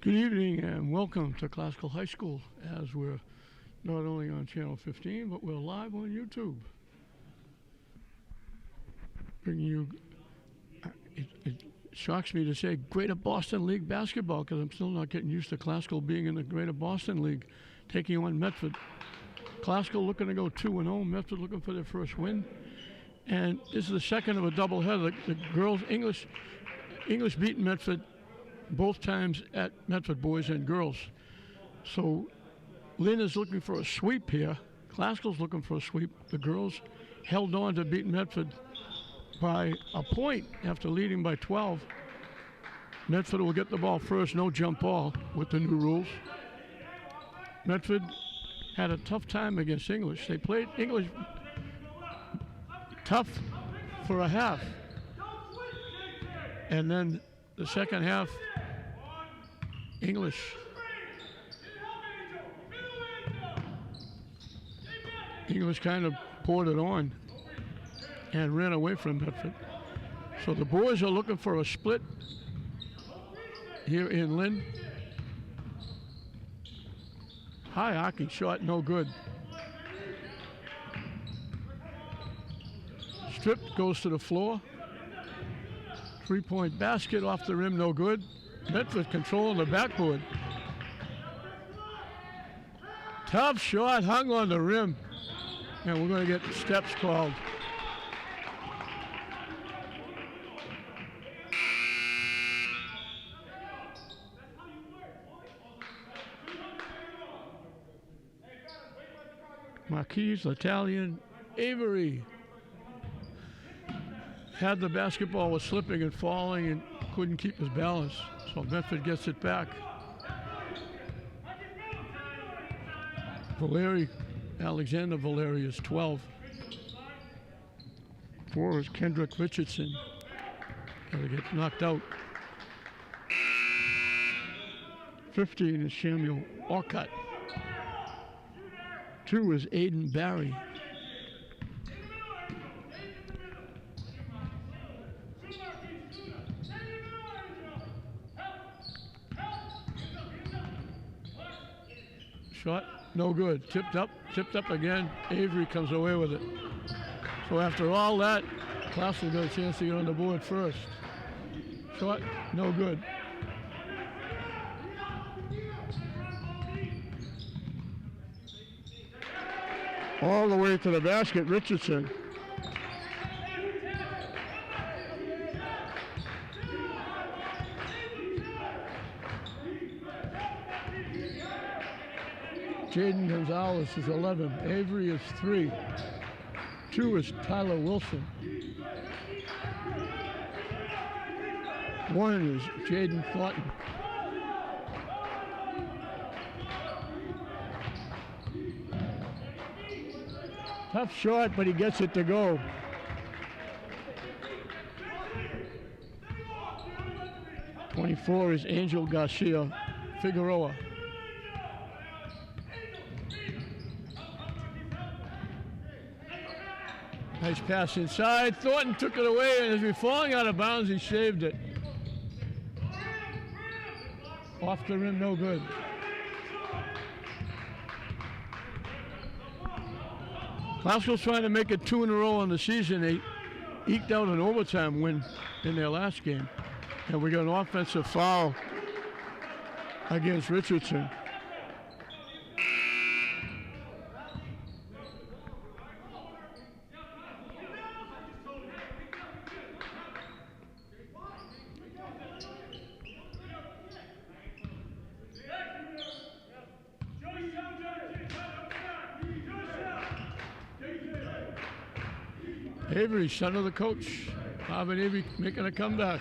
Good evening and welcome to Classical High School, as we're not only on Channel 15, but we're live on YouTube. Bringing you, it shocks me to say Greater Boston League basketball, because I'm still not getting used to Classical being in the Greater Boston League, taking on Medford. Classical looking to go 2-0, Medford looking for their first win. And this is the second of a doubleheader. The girls, English beating Medford both times at Medford, boys and girls. So Lynn is looking for a sweep here. Classical's looking for a sweep. The girls held on to beat Medford by a point after leading by 12. Medford will get the ball first, no jump ball with the new rules. Medford had a tough time against English. They played English tough for a half. And then the second half, English kind of poured it on and ran away from Medford. So the boys are looking for a split here in Lynn. High arcing shot, no good. Stripped, goes to the floor. Three-point basket off the rim, no good. Medford controlling the backboard. Tough shot, hung on the rim. And we're going to get steps called. Marquise, Italian, Avery. Had the basketball, was slipping and falling and couldn't keep his balance. So Medford gets it back. Alexander Valeri is 12. 4 is Kendrick Richardson. Gotta get knocked out. 15 is Samuel Orcutt. 2 is Aiden Barry. Shot, no good. Tipped up again. Avery comes away with it. So after all that, Classical got a chance to get on the board first. Shot, no good. All the way to the basket, Richardson. Jaden Gonzalez is 11. Avery is 3. 2 is Tyler Wilson. 1 is Jaden Thornton. Tough shot, but he gets it to go. '24 is Angel Garcia Figueroa. Nice pass inside. Thornton took it away, and as we're falling out of bounds, he saved it. Off the rim, no good. Classical's trying to make it 2 in a row on the season. They eked out an overtime win in their last game. And we got an offensive foul against Richardson. Avery, son of the coach. Marvin Avery making a comeback.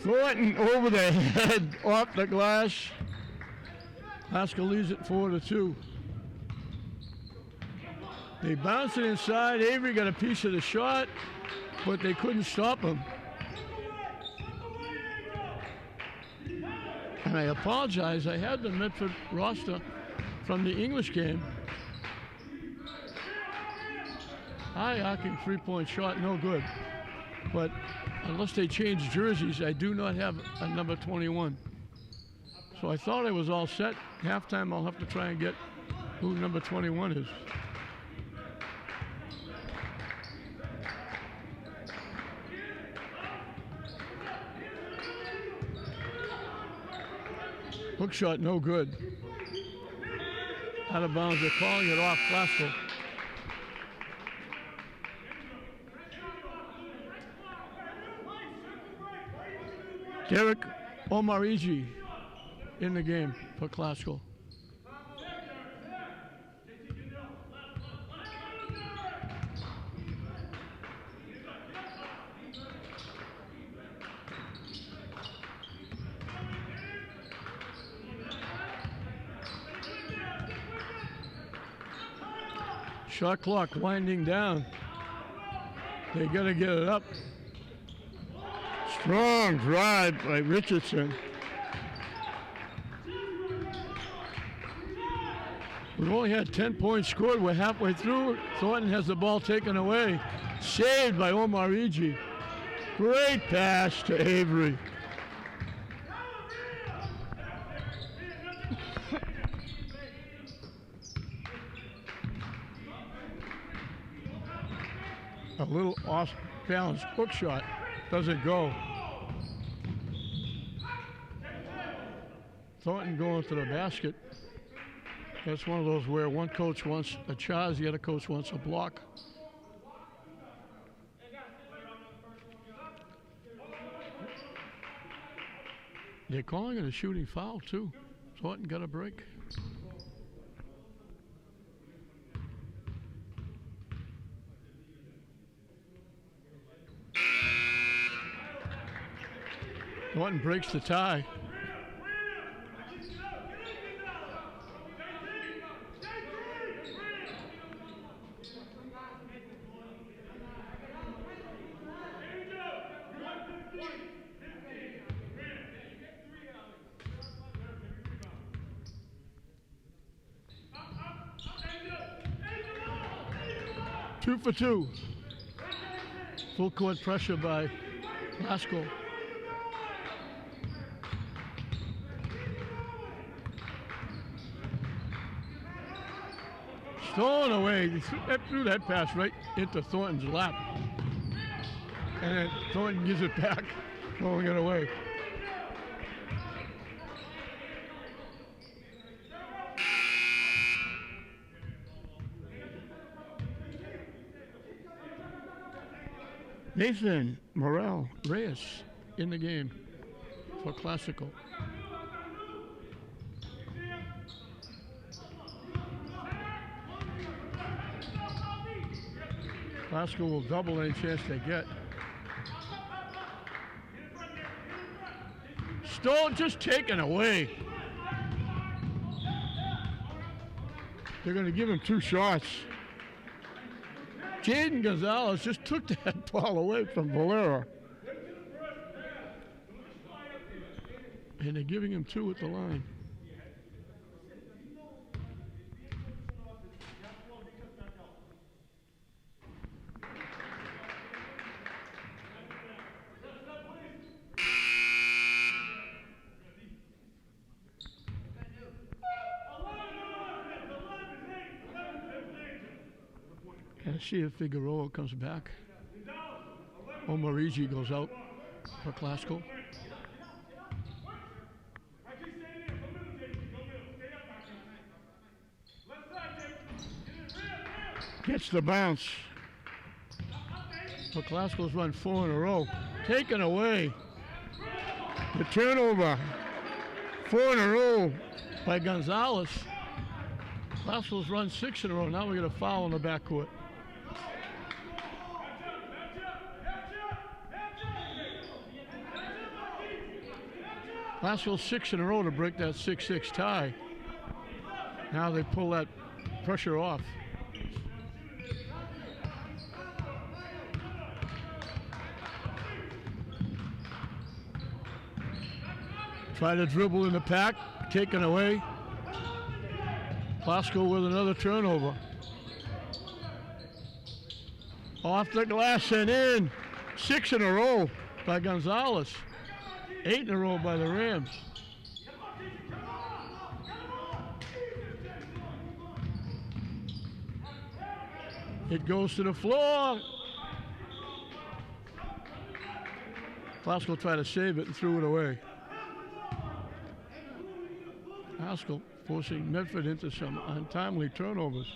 Thornton over the head, off the glass. Classical leads it 4-2. They bounced it inside. Avery got a piece of the shot, but they couldn't stop him. And I apologize, I had the Medford roster from the English game. High arcing three-point shot, no good. But unless they change jerseys, I do not have a number 21. So I thought I was all set. Halftime, I'll have to try and get who number 21 is. Hook shot, no good. Out of bounds, they're calling it off Glasgow. Derek Omarigi in the game for Glasgow. Shot clock winding down. They got to get it up. Strong drive by Richardson. We've only had 10 points scored. We're halfway through. Thornton has the ball taken away. Saved by Omarigi. Great pass to Avery. A little off-balance hook shot. Doesn't go. Thornton going to the basket. That's one of those where one coach wants a charge, the other coach wants a block. They're calling it a shooting foul, too. Thornton got a break. Thornton breaks the tie. Two for two. Full court pressure by Glasgow. Stolen away. He threw that pass right into Thornton's lap. And then Thornton gives it back, throwing it away. Nathan Morel Reyes in the game for Classical. Glasgow will double any chance they get. Stone just taken away. They're going to give him two shots. Jaden Gonzalez just took that ball away from Valera. And they're giving him two at the line. See if Figueroa comes back. Omarigi goes out for Glasgow. Gets the bounce. For Glasgow's run 4 in a row. Taken away. The turnover. 4 in a row by Gonzalez. Glasgow's run 6 in a row. Now we get a foul in the backcourt. Glasgow 6 in a row to break that 6-6 tie. Now they pull that pressure off. Try to dribble in the pack, taken away. Glasgow with another turnover. Off the glass and in. 6 in a row by Gonzalez. 8 in a row by the Rams. It goes to the floor. Classical tried to save it and threw it away. Haskell forcing Medford into some untimely turnovers.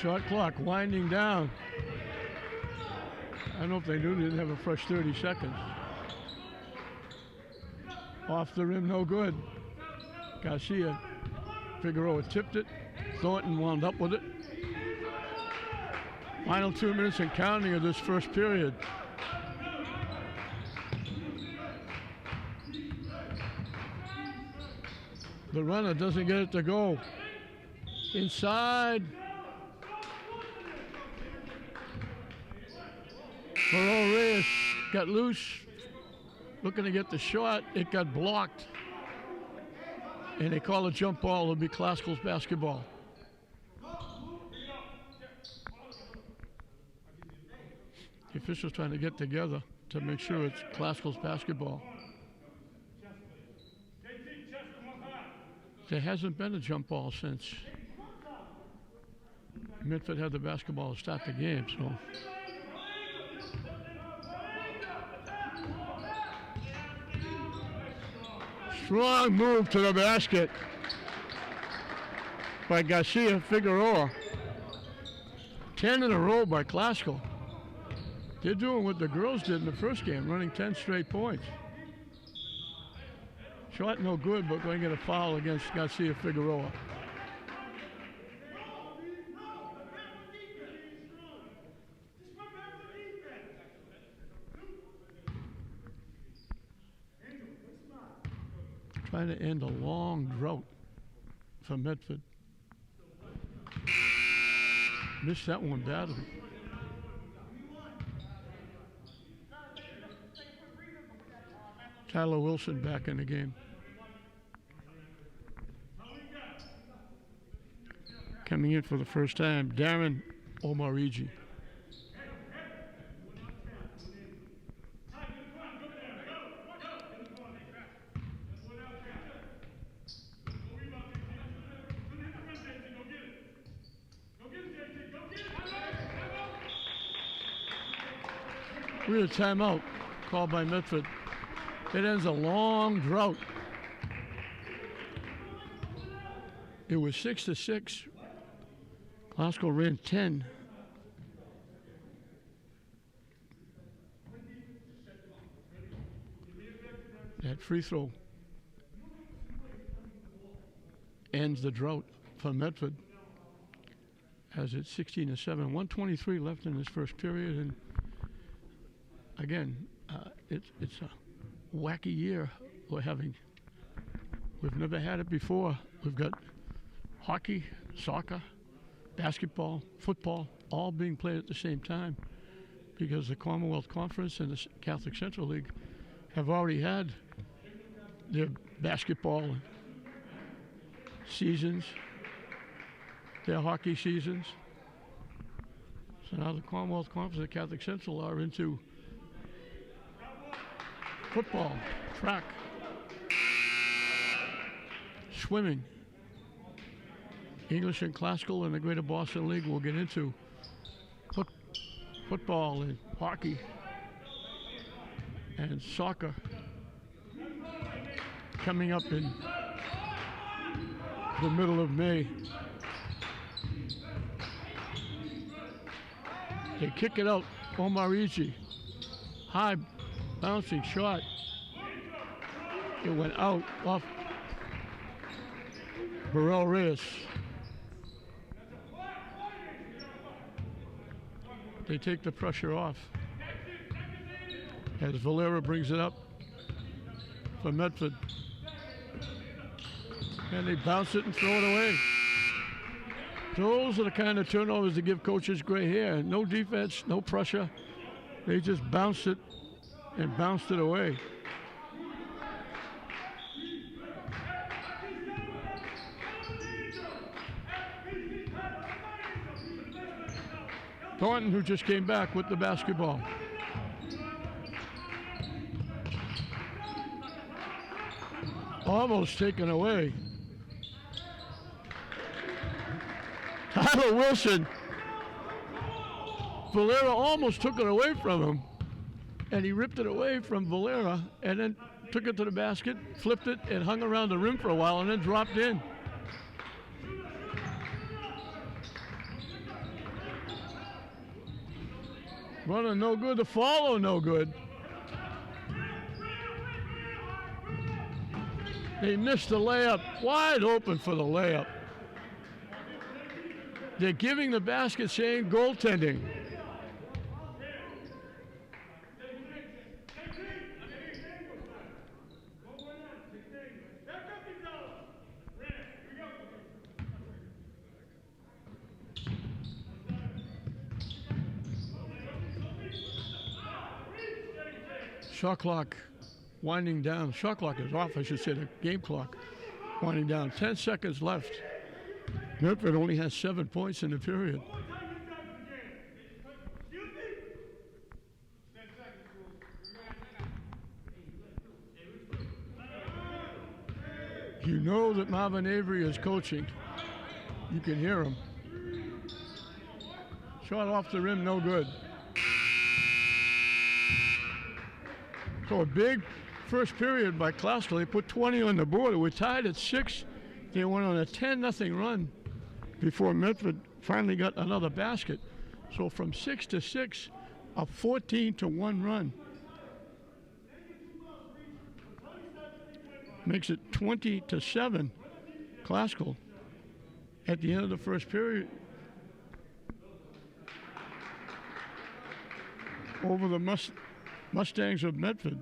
Shot clock winding down. I don't know if they knew they didn't have a fresh 30 seconds. Off the rim, no good. Garcia, Figueroa tipped it. Thornton wound up with it. Final 2 minutes and counting of this first period. The runner doesn't get it to go. Inside. Burrow Reyes got loose, looking to get the shot. It got blocked. And they call a jump ball. It'll be Classical's basketball. The officials trying to get together to make sure it's Classical's basketball. There hasn't been a jump ball since Medford had the basketball to start the game, so. Strong move to the basket by Garcia Figueroa. 10 in a row by Classical. They're doing what the girls did in the first game, running 10 straight points. Shot no good, but going to get a foul against Garcia Figueroa. Trying to end a long drought for Medford. Missed that one badly. Tyler Wilson back in the game. Coming in for the first time, Darren Omarigi. Real timeout called by Medford. It ends a long drought. It was 6-6. Classical ran 10. That free throw ends the drought for Medford as it's 16-7. 1:23 left in this first period, and again, it's a wacky year we're having. We've never had it before. We've got hockey, soccer, basketball, football, all being played at the same time because the Commonwealth Conference and the Catholic Central League have already had their basketball seasons, their hockey seasons. So now the Commonwealth Conference and the Catholic Central are into football, track, swimming. English and Classical and the Greater Boston League will get into football and hockey and soccer coming up in the middle of May. They kick it out, Omarigi. High bouncing shot. It went out off Burrell Reyes. They take the pressure off as Valera brings it up for Medford. And they bounce it and throw it away. Those are the kind of turnovers that give coaches gray hair. No defense, no pressure. They just bounced it and bounced it away. Thornton, who just came back with the basketball. Almost taken away. Tyler Wilson. Valera almost took it away from him. And he ripped it away from Valera and then took it to the basket, flipped it, and hung around the rim for a while and then dropped in. Runner no good, the follow no good. They missed the layup, wide open for the layup. They're giving the basket saying goaltending. Shot clock winding down. Shot clock is off, I should say, the game clock winding down. 10 seconds left. Medford only has 7 points in the period. You know that Marvin Avery is coaching. You can hear him. Shot off the rim, no good. So a big first period by Classical. They put 20 on the board. We're tied at 6. They went on a 10-0 run before Medford finally got another basket. So from 6 to 6, a 14-1 run. Makes it 20-7 Classical at the end of the first period over the Mustangs of Medford.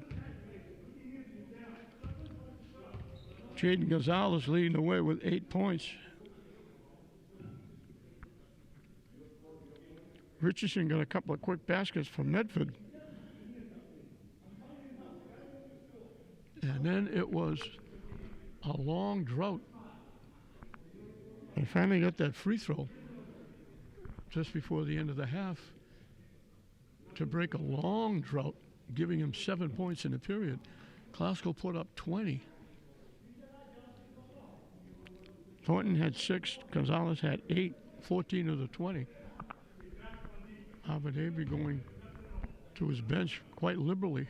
Jaden Gonzalez leading the way with 8 points. Richardson got a couple of quick baskets from Medford. And then it was a long drought. They finally got that free throw just before the end of the half to break a long drought, giving him 7 points in the period. Classical put up 20. Thornton had 6, Gonzalez had 8, 14 of the 20. Marvin Avery going to his bench quite liberally.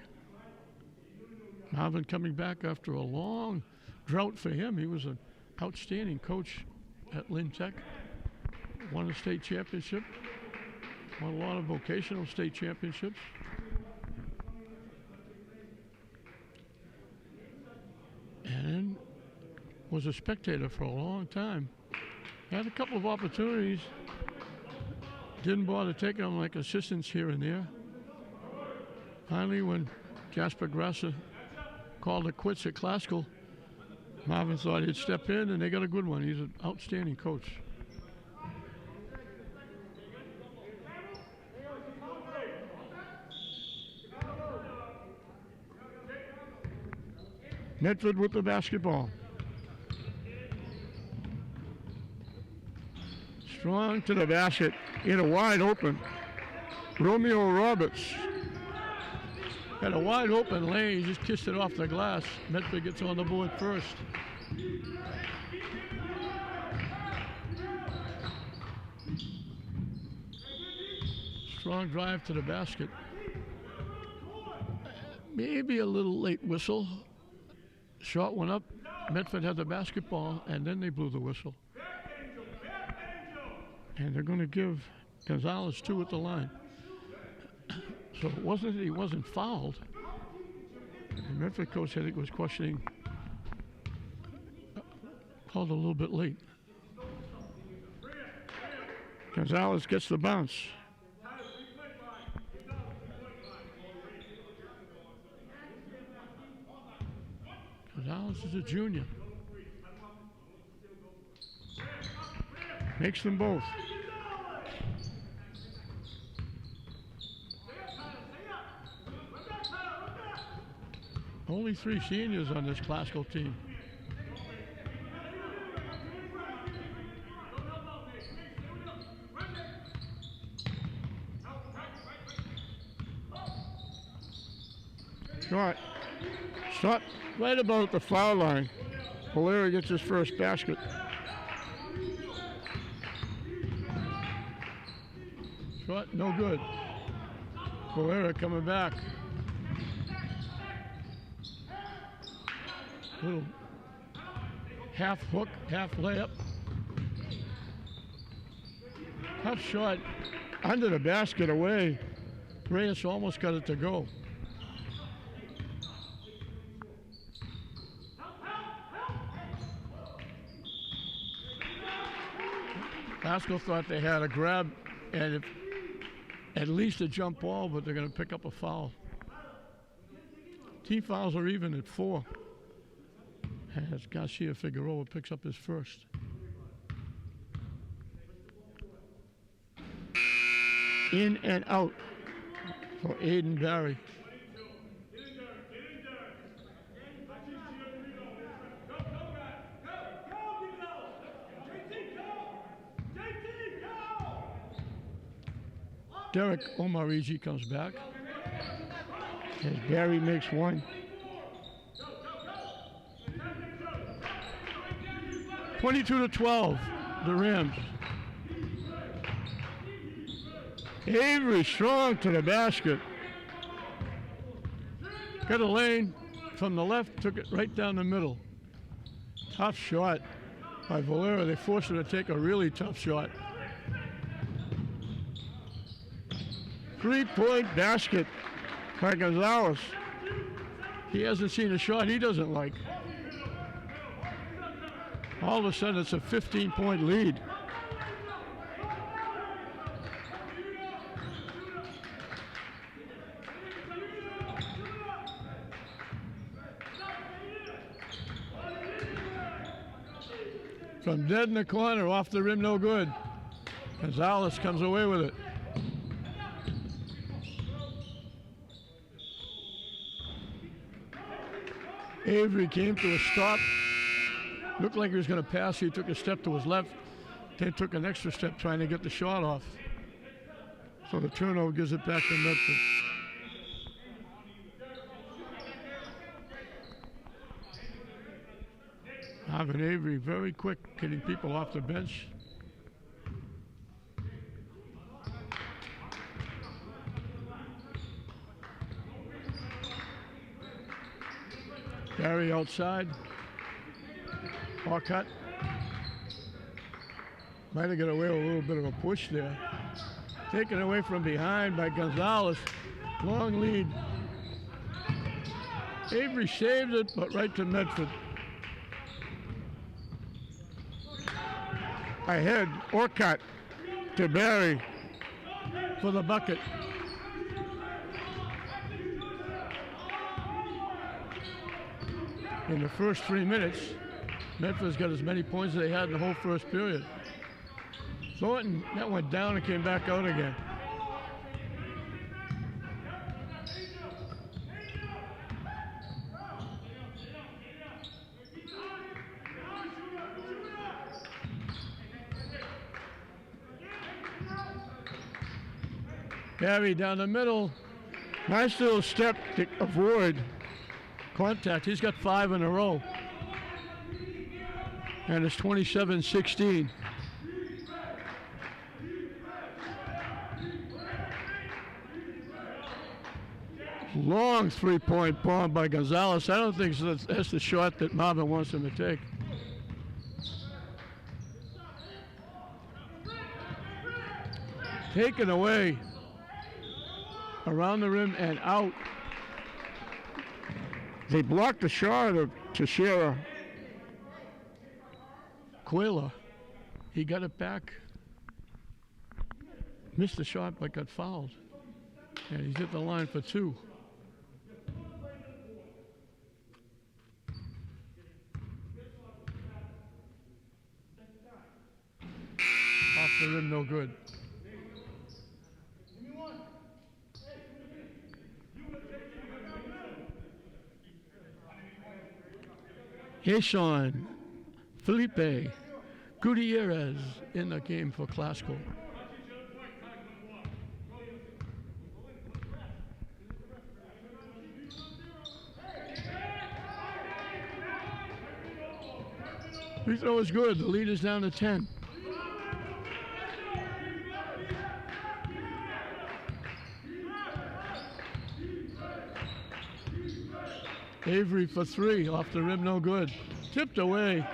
Marvin coming back after a long drought for him. He was an outstanding coach at Lynn Tech. Won a state championship. Won a lot of vocational state championships. And was a spectator for a long time. Had a couple of opportunities. Didn't bother taking them, like assistants here and there. Finally, when Jasper Grasser called it quits at Classical, Marvin thought he'd step in, and they got a good one. He's an outstanding coach. Medford with the basketball. Strong to the basket in a wide open. Romeo Roberts had a wide open lane. He just kissed it off the glass. Medford gets on the board first. Strong drive to the basket. Maybe a little late whistle. Shot went up. Medford had the basketball, and then they blew the whistle. And they're going to give Gonzalez 2 at the line. So it wasn't that he wasn't fouled. The Medford coach, I think, was questioning, called a little bit late. Gonzalez gets the bounce. Gonzalez is a junior. Makes them both. Only 3 seniors on this Classical team. Shot right about the foul line. Valera gets his first basket. Shot no good. Valera coming back. Little half hook, half layup. Tough shot under the basket away. Reyes almost got it to go. Pascal thought they had a grab and at least a jump ball, but they're going to pick up a foul. Team fouls are even at 4. As Garcia Figueroa picks up his first. In and out for Aiden Barry. Derek Omarigi comes back. As Barry makes one. 22-12, the Rams. Avery strong to the basket. Got a lane from the left, took it right down the middle. Tough shot by Valera. They forced him to take a really tough shot. 3-point basket by Gonzalez. He hasn't seen a shot he doesn't like. All of a sudden, it's a 15-point lead. From dead in the corner, off the rim, no good. Gonzalez comes away with it. Avery came to a stop. Looked like he was going to pass. He took a step to his left, then took an extra step trying to get the shot off. So the turnover gives it back to Medford. Marvin Avery very quick, getting people off the bench. Barry outside. Cut. Might have got away with a little bit of a push there. Taken away from behind by Gonzalez. Long lead. Avery saved it, but right to Medford. Ahead, Orcutt to Barry for the bucket. In the first 3 minutes, Medford's got as many points as they had in the whole first period. Thornton, that went down and came back out again. Barry down the middle. Nice little step to avoid contact. He's got 5 in a row. And it's 27-16. Long 3-point bomb by Gonzalez. I don't think that's the shot that Marvin wants him to take. Taken away around the rim and out. They blocked the shot of Teixeira. Cuellar, he got it back. Missed the shot but got fouled. And he's at the line for 2. Off the rim, no good. Hason Felipe Gutierrez in the game for Classical. Free throw is good. The lead is down to 10. Avery for three, off the rim, no good. Tipped away.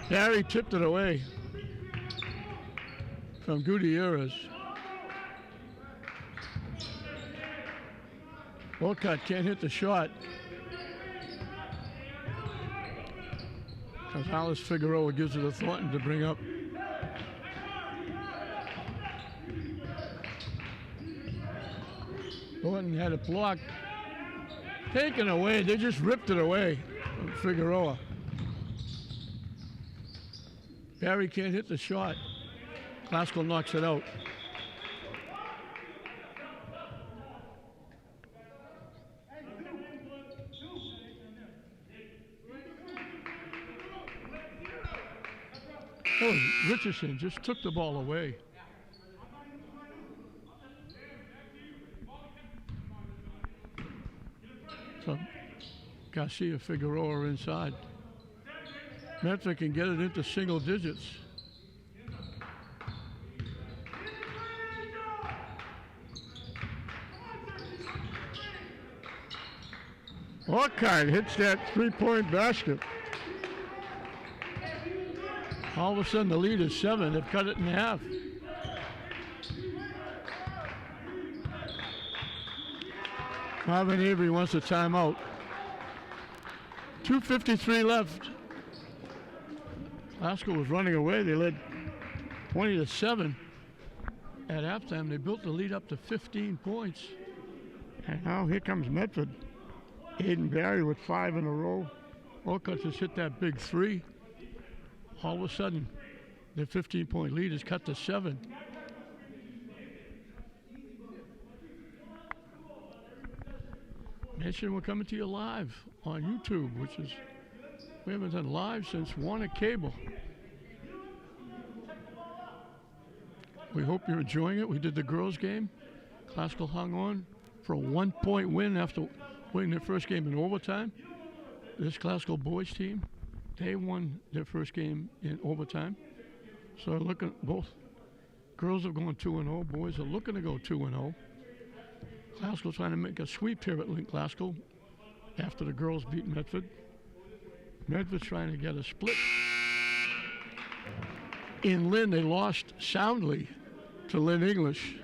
Barry tipped it away from Gutierrez. Wolcott can't hit the shot. Gonzalez Figueroa gives it to Thornton to bring up. Thornton had it blocked. Taken away. They just ripped it away from Figueroa. Barry can't hit the shot. Glasgow knocks it out. Oh, Richardson just took the ball away. So Garcia Figueroa inside. Medford can get it into single digits. Hawkeye hits that three-point basket. All of a sudden, the lead is 7. They've cut it in half. Marvin Avery wants a timeout. 2:53 left. Glasgow was running away. They led 20-7 at halftime. They built the lead up to 15 points. And now here comes Medford. Aiden Barry with 5 in a row. Olcott just hit that big three. All of a sudden, their 15-point lead is cut to 7. Mention we're coming to you live on YouTube, which is, we haven't done live since Warner Cable. We hope you're enjoying it. We did the girls' game. Glasgow hung on for a 1-point win after winning their first game in overtime. This Glasgow boys team, they won their first game in overtime. So looking, both girls have gone 2-0. Boys are looking to go 2-0. Glasgow trying to make a sweep here at Link Glasgow after the girls beat Medford. Medford's trying to get a split. In Lynn, they lost soundly to Lynn English.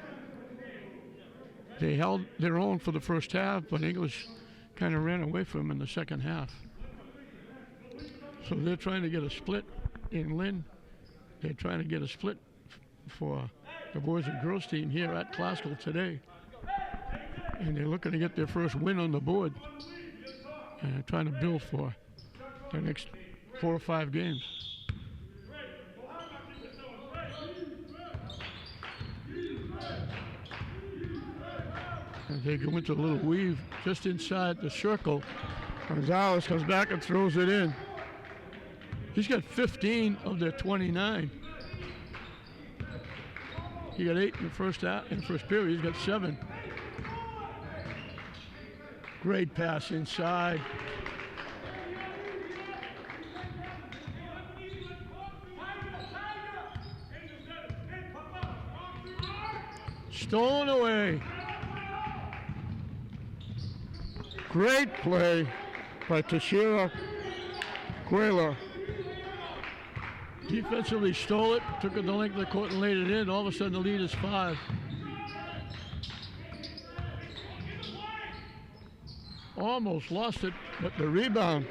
They held their own for the first half, but English kind of ran away from them in the second half. So they're trying to get a split in Lynn. They're trying to get a split for the boys and girls team here at Glasgow today. And they're looking to get their first win on the board. And they're trying to build for the next 4 or 5 games. And they go into a little weave just inside the circle. Gonzalez comes back and throws it in. He's got 15 of their 29. He got 8 in the first half, in the first period. He's got 7. Great pass inside. Stolen away. Great play by Tashira Quayler. Defensively stole it, took it the length of the court and laid it in. All of a sudden the lead is 5. Almost lost it, but the rebound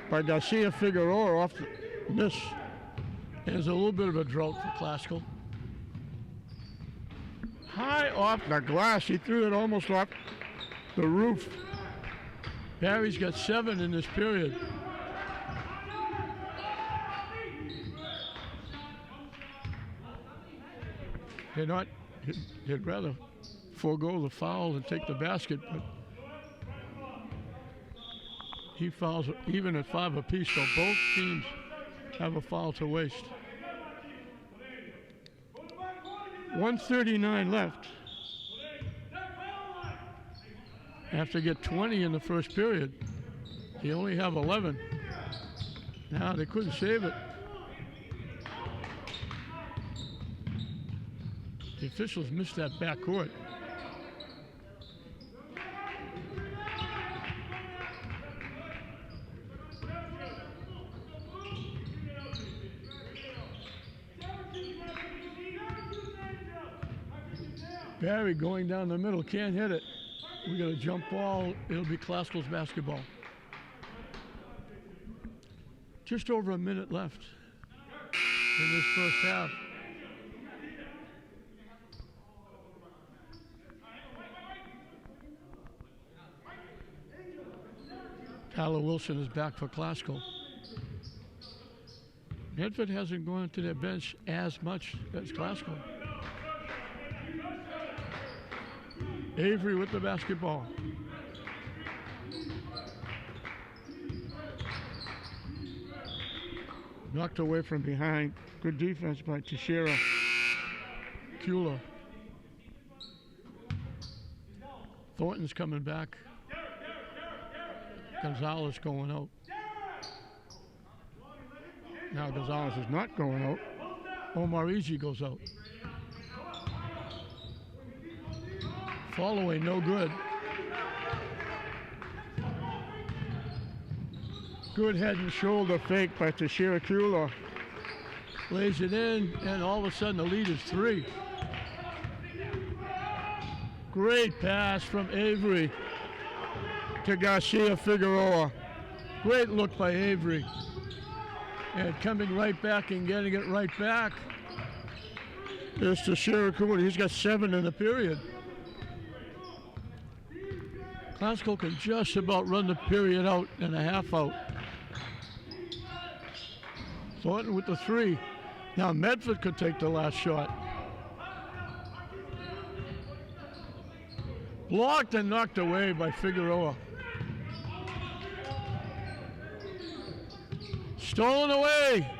by Garcia Figueroa off the miss. There's a little bit of a drought for Glasgow. High off the glass. He threw it almost off the roof. Barry's got 7 in this period. They'd rather forego the foul and take the basket, but he fouls even at 5 apiece, so both teams have a foul to waste. 1:39 left. After get 20 in the first period, they only have 11. Now they couldn't save it. The officials missed that backcourt. Barry going down the middle, can't hit it. We got a jump ball. It'll be Classical's basketball. Just over a minute left in this first half. Tyler Wilson is back for Classical. Medford hasn't gone to their bench as much as Classical. Avery with the basketball. Knocked away from behind. Good defense by Teixeira. Kula. Thornton's coming back. Gonzalez going out. Now Gonzalez is not going out. Omar Easy goes out. Fall away, no good. Good head and shoulder fake by Teixeira Kula. Lays it in, and all of a sudden the lead is 3. Great pass from Avery to Garcia Figueroa. Great look by Avery. And coming right back and getting it right back is Teixeira Kula. He's got 7 in the period. Classical can just about run the period out and a half out. Thornton with the 3. Now Medford could take the last shot. Blocked and knocked away by Figueroa. Stolen away.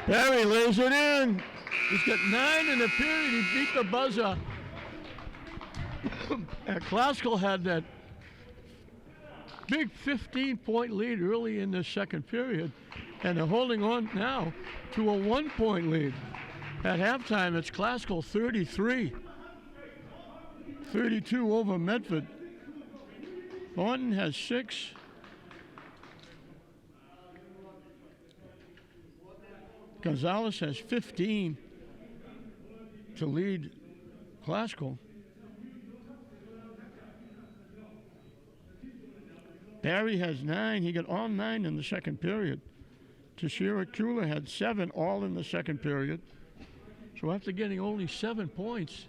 Barry lays it in. He's got 9 in the period. He beat the buzzer. And Classical had that big 15-point lead early in the second period, and they're holding on now to a 1-point lead. At halftime, it's Classical 33, 32 over Medford. Thornton has 6. Gonzalez has 15 to lead Classical. Barry has 9. He got all 9 in the second period. Teixeira Kula had 7 all in the second period. So after getting only 7 points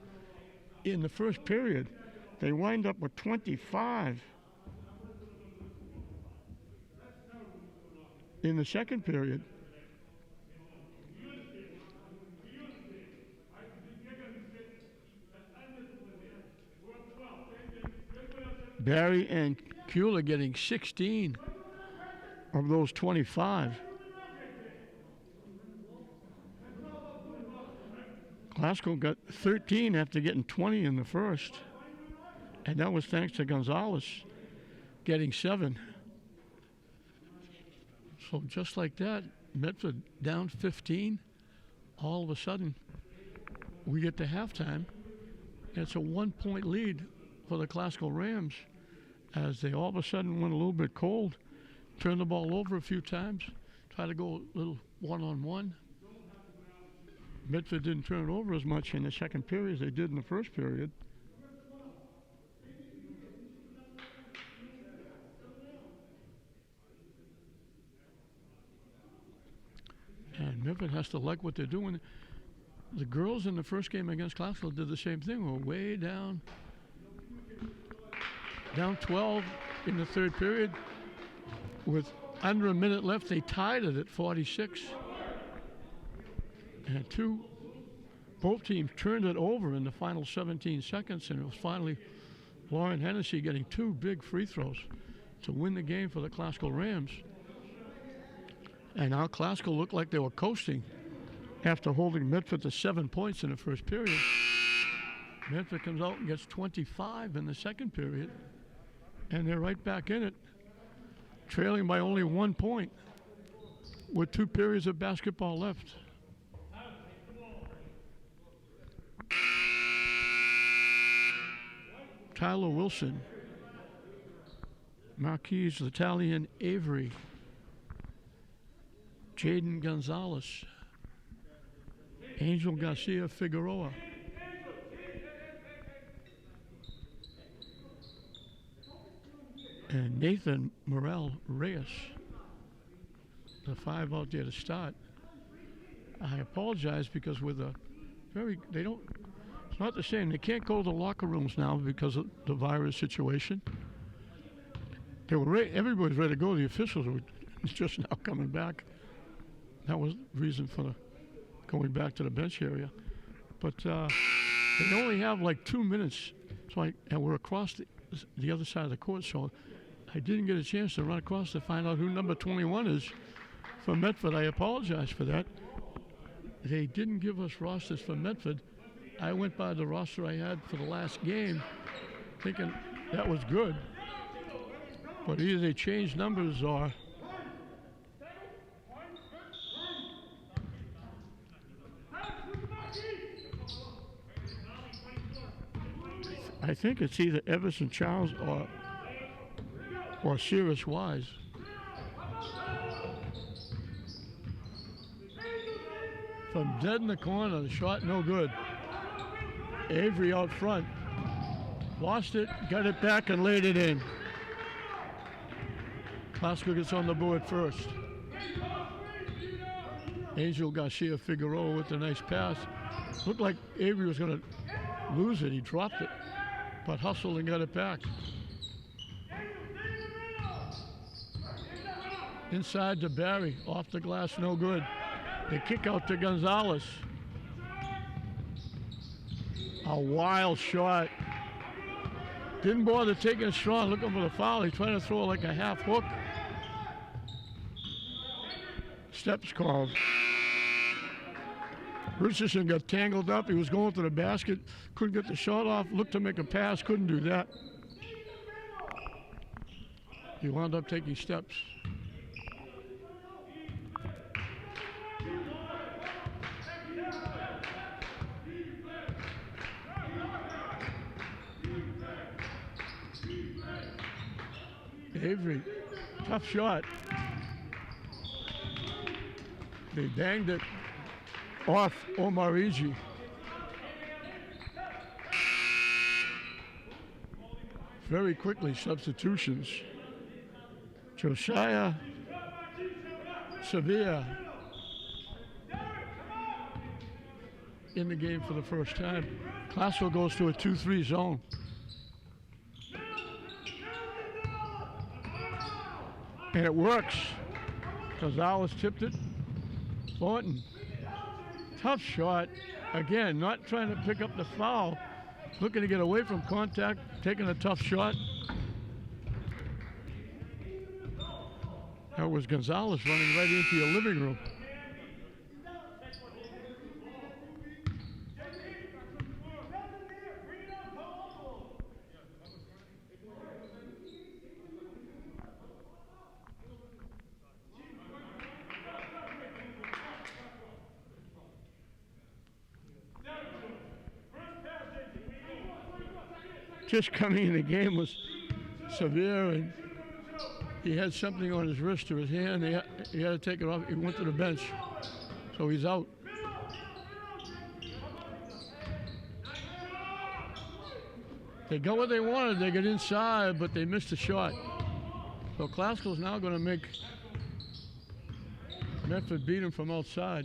in the first period, they wind up with 25 in the second period. Barry and Kula getting 16 of those 25. Classical got 13 after getting 20 in the first. And that was thanks to Gonzalez getting 7. So just like that, Medford down 15. All of a sudden, we get to halftime. It's a 1-point lead for the Classical Rams as they all of a sudden went a little bit cold, turned the ball over a few times, tried to go a little one-on-one. Medford didn't turn it over as much in the second period as they did in the first period. And Medford has to like what they're doing. The girls in the first game against Classical did the same thing. We're way down 12 in the third period. With under a minute left, they tied it at 46. And both teams turned it over in the final 17 seconds, and it was finally Lauren Hennessy getting 2 big free throws to win the game for the Classical Rams. And now Classical looked like they were coasting after holding Medford to 7 points in the first period. Medford comes out and gets 25 in the second period. And they're right back in it, trailing by only 1 point with 2 periods of basketball left. Tyler Wilson, Marquise Italian Avery, Jaden Gonzalez, Angel Garcia Figueroa, and Nathan Morel Reyes, the 5 out there to start. I apologize because with a it's not the same. They can't go to the locker rooms now because of the virus situation. They were everybody's ready to go. The officials were just now coming back. That was the reason for going back to the bench area. But they only have like 2 minutes, and we're across the other side of the court, so I didn't get a chance to run across to find out who number 21 is for Medford. I apologize for that. They didn't give us rosters for Medford. I went by the roster I had for the last game, thinking that was good. But either they changed numbers or I think it's either Everson Charles or Cyrus Wise. From dead in the corner, the shot no good. Avery out front. Lost it, got it back and laid it in. Classico gets on the board first. Angel Garcia Figueroa with a nice pass. Looked like Avery was going to lose it. He dropped it, but hustled and got it back. Inside to Barry, off the glass, no good. They kick out to Gonzalez. A wild shot. Didn't bother taking it strong, looking for the foul. He's trying to throw like a half hook. Steps called. Richardson got tangled up. He was going to the basket, couldn't get the shot off, looked to make a pass, couldn't do that. He wound up taking steps. Avery, tough shot. They banged it off Omarigi. Very quickly, substitutions. Josiah Sevilla in the game for the first time. Classico goes to a 2-3 zone. And it works. Gonzalez tipped it. Thornton. Tough shot. Again, not trying to pick up the foul. Looking to get away from contact. Taking a tough shot. That was Gonzalez running right into your living room. Just coming in the game was severe, and he had something on his wrist or his hand. He had to take it off. He went to the bench, so he's out. They got what they wanted. They got inside, but they missed the shot. So Classico's now going to make Medford beat him from outside.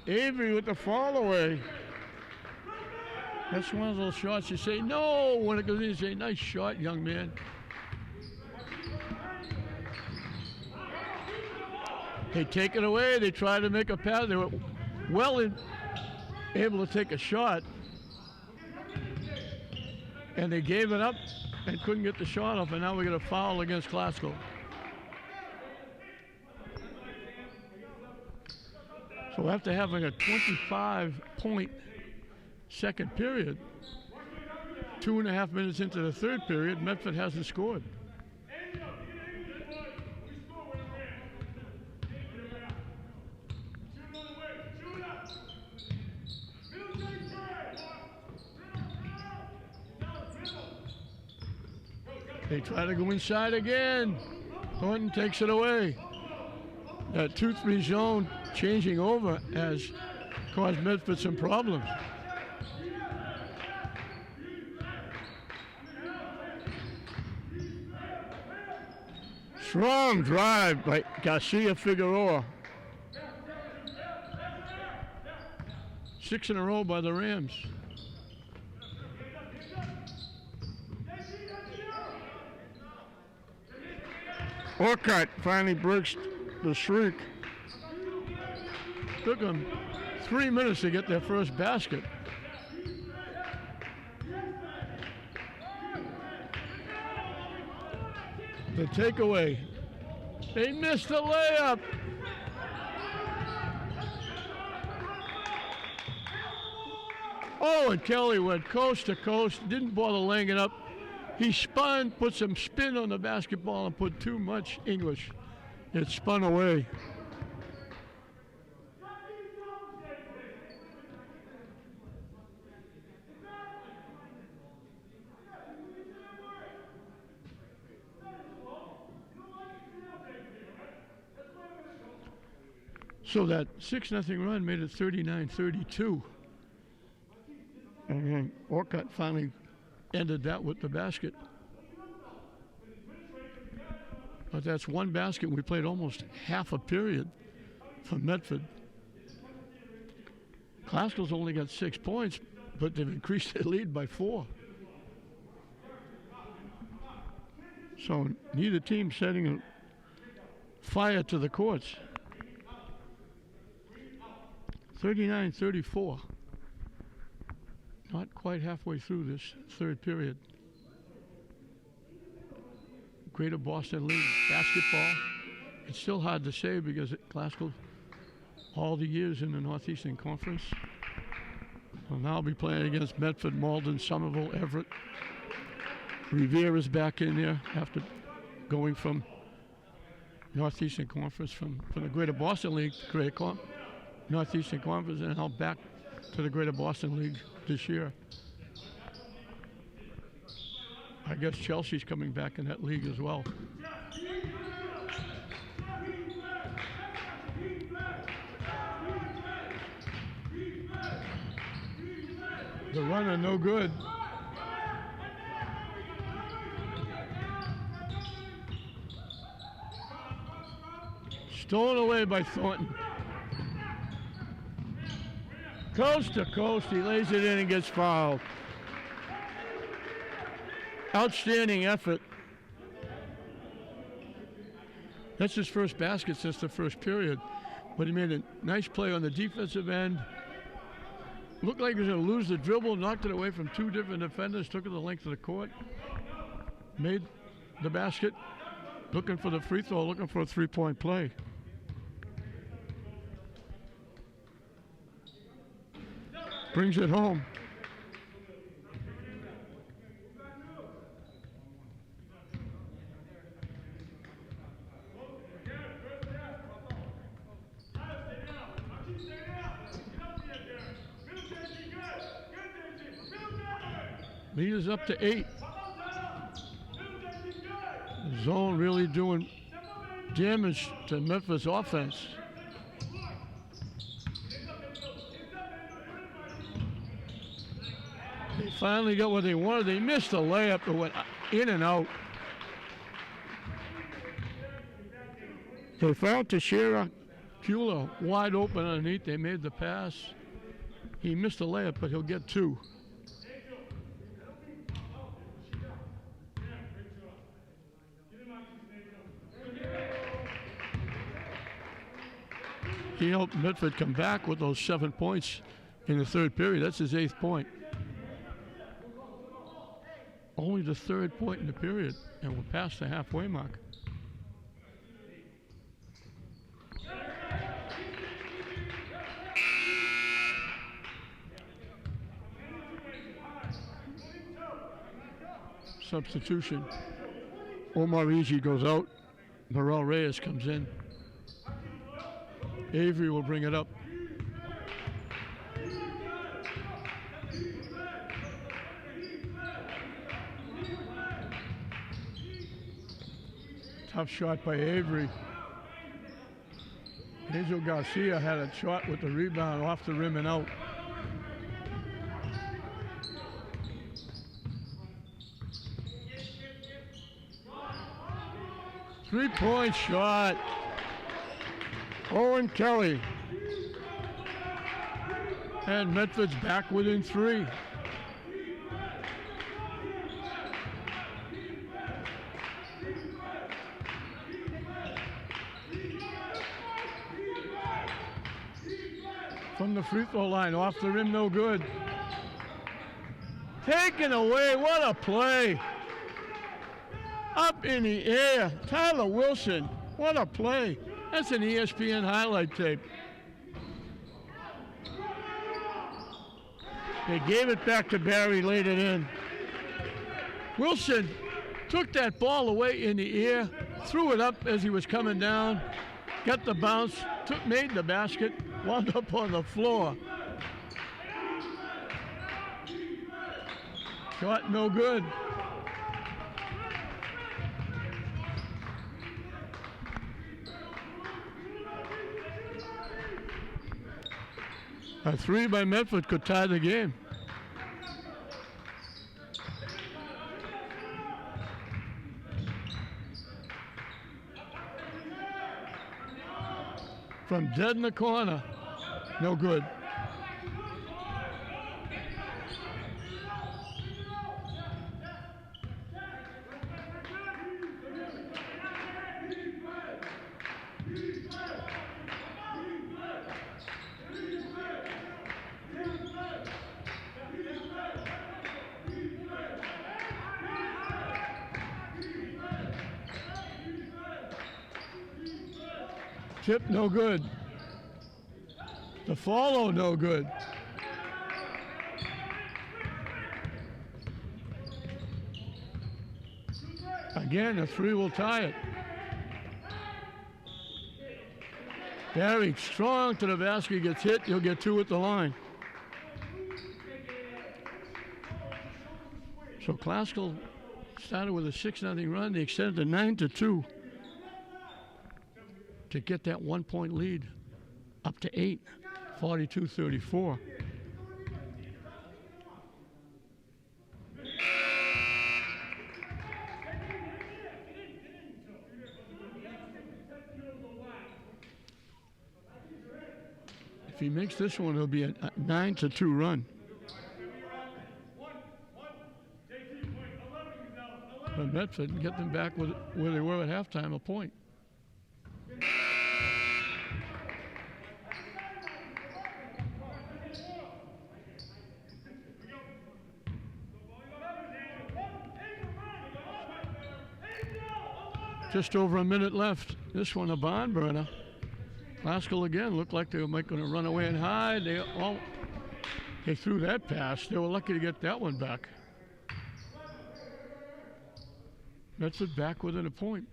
Avery with the fall away. That's one of those shots you say, no, when it goes in, you say, nice shot, young man. They take it away, they try to make a pass. They were able to take a shot. And they gave it up and couldn't get the shot off, and now we get a foul against Classico. So after having a 25-point second period, 2.5 minutes into the third period, Medford hasn't scored. They try to go inside again. Thornton takes it away. That 2-3 zone changing over has caused Medford some problems. Strong drive by Garcia Figueroa. 6 in a row by the Rams. Orcutt finally breaks the streak. Took them 3 minutes to get their first basket. The takeaway. They missed the layup. Oh, and Kelly went coast to coast, didn't bother laying it up. He spun, put some spin on the basketball, and put too much English. It spun away. So that 6-0 run made it 39-32. And then Orcutt finally ended that with the basket. But that's one basket. We played almost half a period for Medford. Classical's only got 6 points, but they've increased their lead by 4. So neither team setting a fire to the courts. 39-34. Not quite halfway through this third period. Greater Boston League basketball. It's still hard to say because Classical all the years in the Northeastern Conference. Will now be playing against Medford, Malden, Somerville, Everett. Revere is back in there after going from Northeastern Conference from the Greater Boston League to Greater Northeastern Conference, and now back to the Greater Boston League this year. I guess Chelsea's coming back in that league as well. The runner no good. Stolen away by Thornton. Coast to coast, he lays it in and gets fouled. Outstanding effort. That's his first basket since the first period, but he made a nice play on the defensive end. Looked like he was going to lose the dribble, knocked it away from 2 different defenders, took it the length of the court, made the basket, looking for the free throw, looking for a 3-point play. Brings it home. Lead is up to 8. The zone really doing damage to Memphis offense. They finally got what they wanted. They missed a layup that went in and out. They found Teixeira Kula wide open underneath. They made the pass. He missed a layup, but he'll get 2. He helped Medford come back with those 7 points in the third period. That's his 8th point. Only the 3rd point in the period, and we're past the halfway mark. substitution. Omar Easy goes out. Morel Reyes comes in. Avery will bring it up. Tough shot by Avery. Angel Garcia had a shot with the rebound off the rim and out. Three-point shot. Owen Kelly. And Medford's back within three. From the free throw line, off the rim, no good. Taken away, what a play. Up in the air, Tyler Wilson, what a play. That's an ESPN highlight tape. They gave it back to Barry, laid it in. Wilson took that ball away in the air, threw it up as he was coming down, got the bounce, made the basket, wound up on the floor. Shot no good. A three by Medford could tie the game. From dead in the corner, no good. Tip, no good. The follow, no good. Again, a three will tie it. Barry strong to the basket, gets hit, you'll get two at the line. So Classical started with a 6-0 run. They extended to 9-2 to get that 1 point lead up to 8, 42-34. If he makes this one, it'll be a 9-2 run. But Medford can get them back with where they were at halftime, a point. Just over a minute left. This one a barn burner. Classical again looked like they were going to run away and hide. They threw that pass. They were lucky to get that one back. Medford back within a point.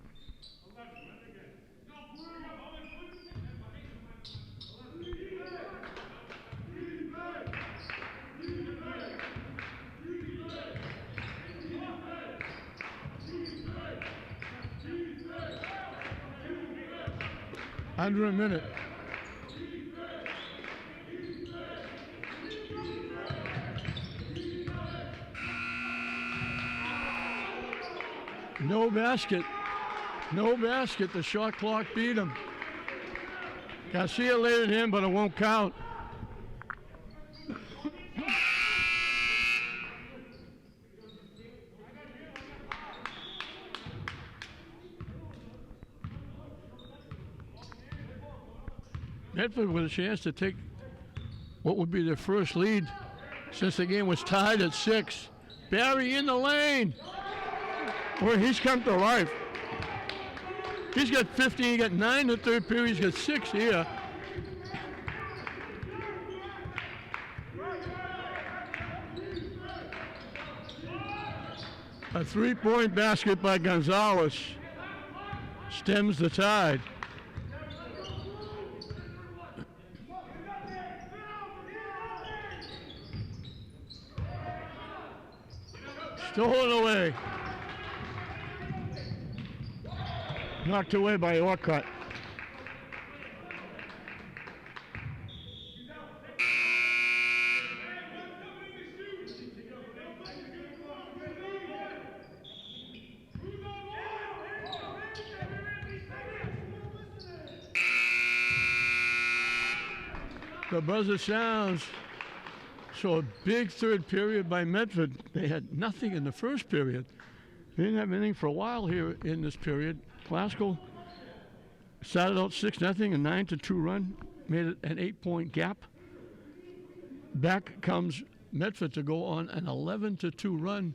Under a minute. No basket. No basket. The shot clock beat him. Garcia laid it in, but it won't count. Medford with a chance to take what would be their first lead since the game was tied at 6. Barry in the lane. Boy, he's come to life. He's got 15, he got 9 in the third period, he's got 6 here. A three-point basket by Gonzalez stems the tide. Stolen away. Knocked away by Orcutt. The buzzer sounds. So a big third period by Medford. They had nothing in the first period. They didn't have anything for a while here in this period. Glasgow started out 6-0, a 9-2 run, made it an 8-point gap. Back comes Medford to go on an 11-2 run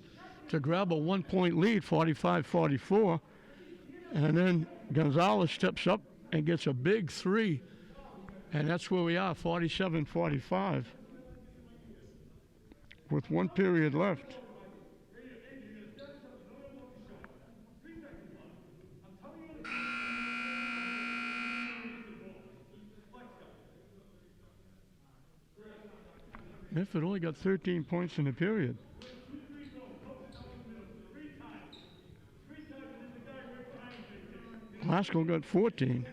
to grab a 1-point lead, 45-44. And then Gonzalez steps up and gets a big three. And that's where we are, 47-45, with one period left. Medford only got 13 points in the period. Glasgow got 14.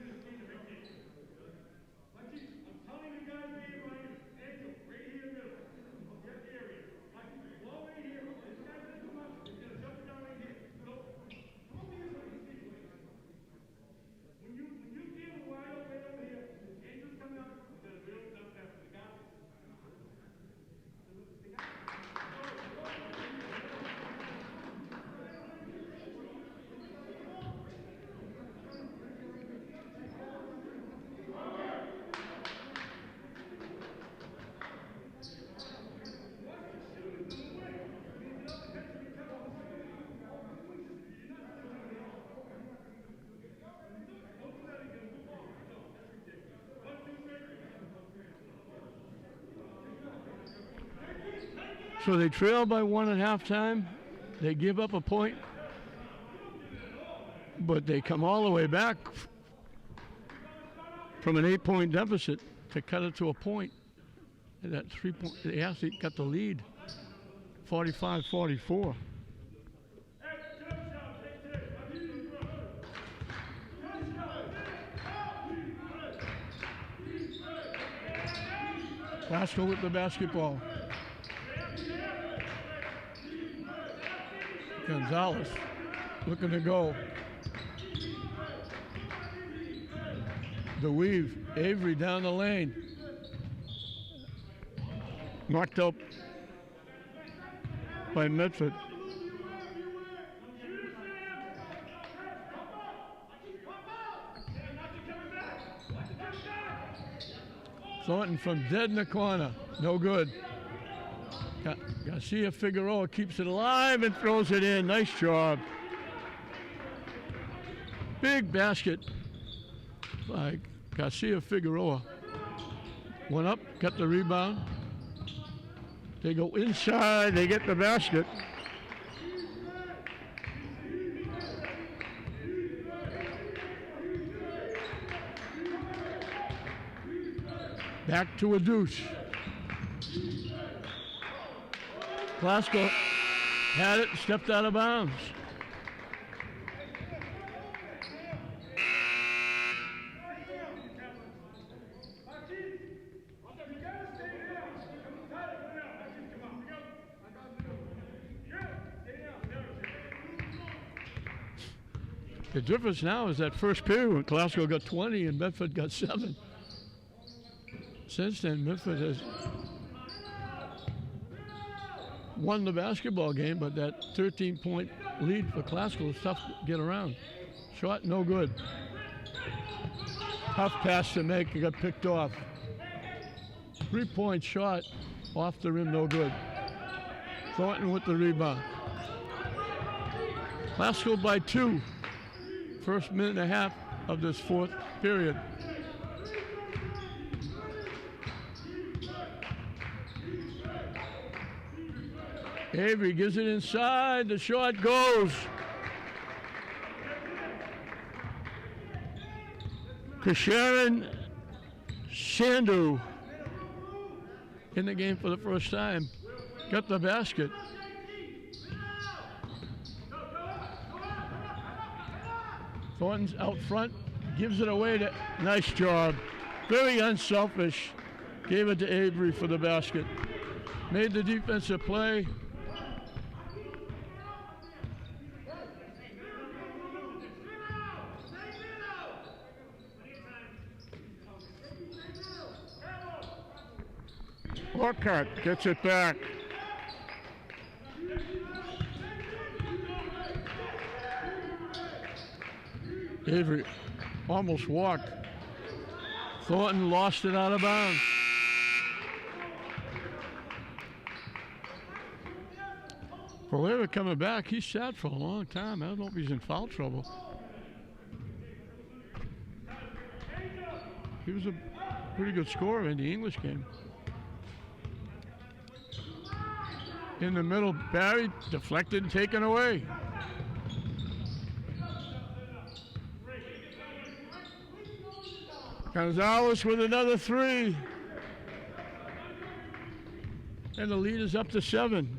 So they trail by one at halftime. They give up a point, but they come all the way back from an 8-point deficit to cut it to a point. And that 3-point, they actually got the lead, 45-44. Glasgow with the basketball. Gonzalez looking to go. The weave, Avery down the lane. Knocked up by Medford. Thornton from dead in the corner, no good. Garcia Figueroa keeps it alive and throws it in. Nice job. Big basket by Garcia Figueroa. Went up, got the rebound. They go inside, they get the basket. Back to a deuce. Glasgow had it, stepped out of bounds. The difference now is that first period when Glasgow got 20 and Medford got 7. Since then, Medford has won the basketball game, but that 13-point lead for Glasgow is tough to get around. Shot, no good. Tough pass to make, it got picked off. 3-point shot off the rim, no good. Thornton with the rebound. Glasgow by 2. First minute and a half of this fourth period. Avery gives it inside. The shot goes. Kasharon Sandhu in the game for the first time. Got the basket. Thornton's out front. Gives it away to... Nice job. Very unselfish. Gave it to Avery for the basket. Made the defensive play. Orcutt gets it back. Avery almost walked. Thornton lost it out of bounds. Valera coming back. He sat for a long time. I don't know if he's in foul trouble. He was a pretty good scorer in the English game. In the middle, Barry deflected and taken away. Gonzalez with another three. And the lead is up to 7.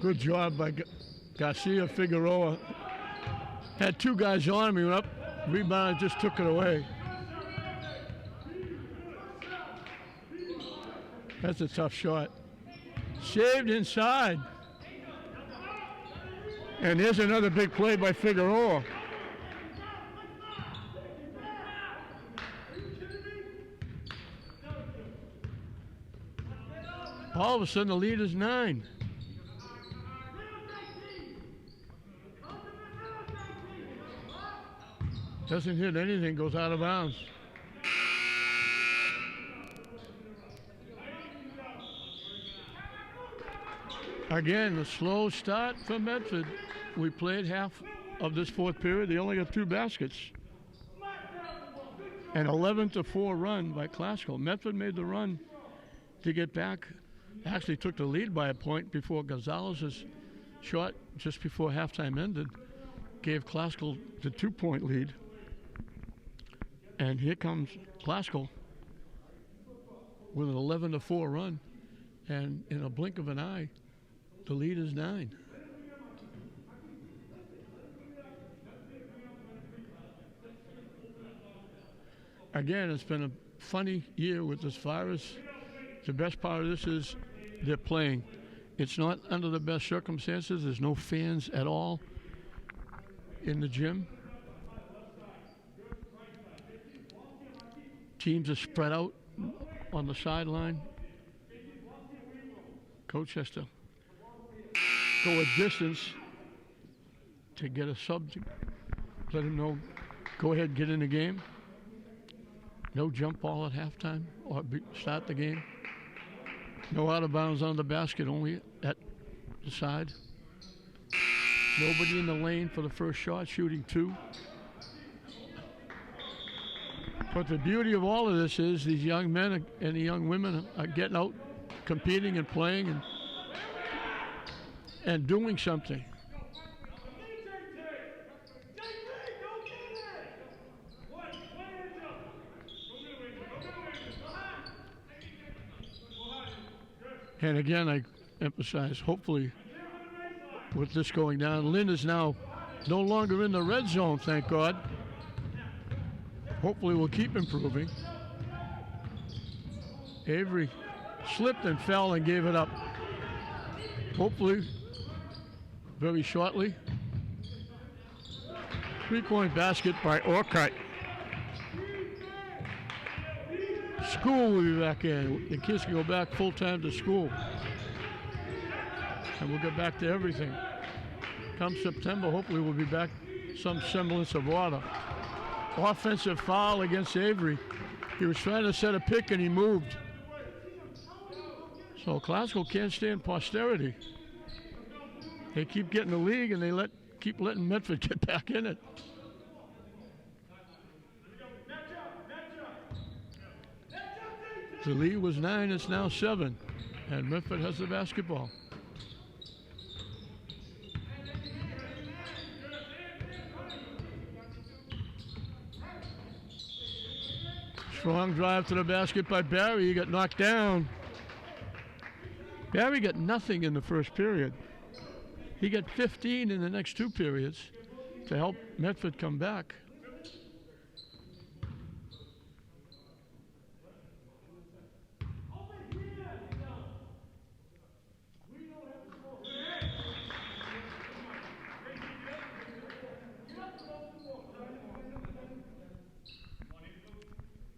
Good job by Garcia Figueroa. Had 2 guys on him. He went up, rebound, just took it away. That's a tough shot. Saved inside. And here's another big play by Figueroa. All of a sudden, the lead is 9. Doesn't hit anything, goes out of bounds. Again, a slow start for Medford. We played half of this fourth period. They only got 2 baskets. An 11-4 run by Classical. Medford made the run to get back. Actually took the lead by a point before Gonzalez's shot just before halftime ended. Gave Classical the 2-point lead. And here comes Classical with an 11-4 run. And in a blink of an eye, the lead is 9. Again, it's been a funny year with this virus. The best part of this is they're playing. It's not under the best circumstances. There's no fans at all in the gym. Teams are spread out on the sideline. Coach has to go a distance to get a sub to let him know, go ahead, get in the game. No jump ball at halftime or start the game. No out of bounds on the basket, only at the side. Nobody in the lane for the first shot, shooting 2. But the beauty of all of this is these young men and the young women are getting out, competing and playing and doing something. And again, I emphasize, hopefully, with this going down, Lynn is now no longer in the red zone, thank God. Hopefully we'll keep improving. Avery slipped and fell and gave it up. Hopefully, very shortly. 3-point basket by Orcutt. School will be back in. The kids can go back full-time to school. And we'll get back to everything. Come September, hopefully we'll be back some semblance of order. Offensive foul against Avery. He was trying to set a pick and he moved. So Classical can't stand posterity. They keep getting the league, and they keep letting Medford get back in it. The lead was 9, it's now 7, and Medford has the basketball. Strong drive to the basket by Barry. He got knocked down. Barry got nothing in the first period. He got 15 in the next 2 periods to help Medford come back.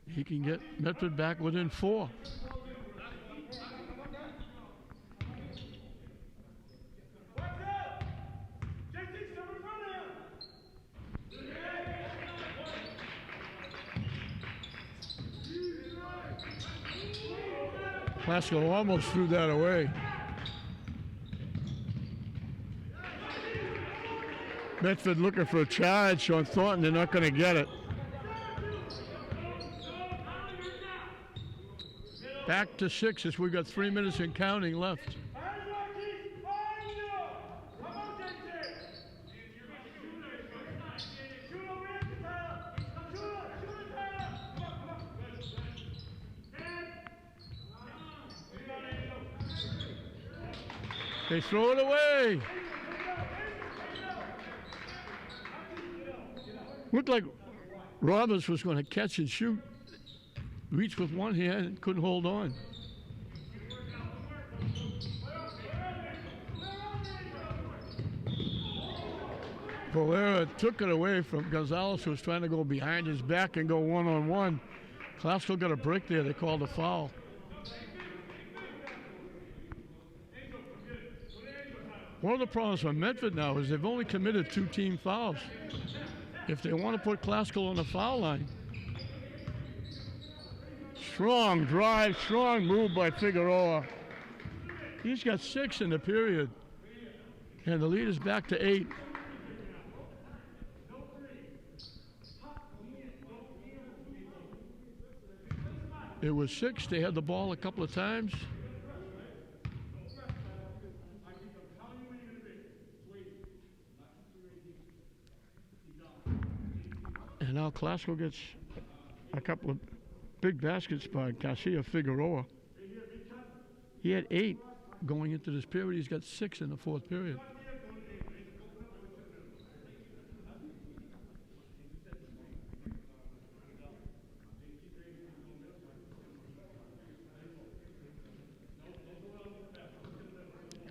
He can get Medford back within 4. Classical almost threw that away. Medford looking for a charge on Thornton. They're not going to get it. Back to 6 as we've got 3 minutes and counting left. They throw it away. Looked like Roberts was going to catch and shoot. Reached with one hand and couldn't hold on. Valera took it away from Gonzalez, who was trying to go behind his back and go one-on-one. Classical got a break there. They called a foul. One of the problems for Medford now is they've only committed 2 team fouls. If they want to put Classical on the foul line. Strong drive, strong move by Figueroa. He's got 6 in the period. And the lead is back to 8. It was 6. They had the ball a couple of times. And now Classical gets a couple of big baskets by Garcia Figueroa. He had 8 going into this period. He's got 6 in the 4th period.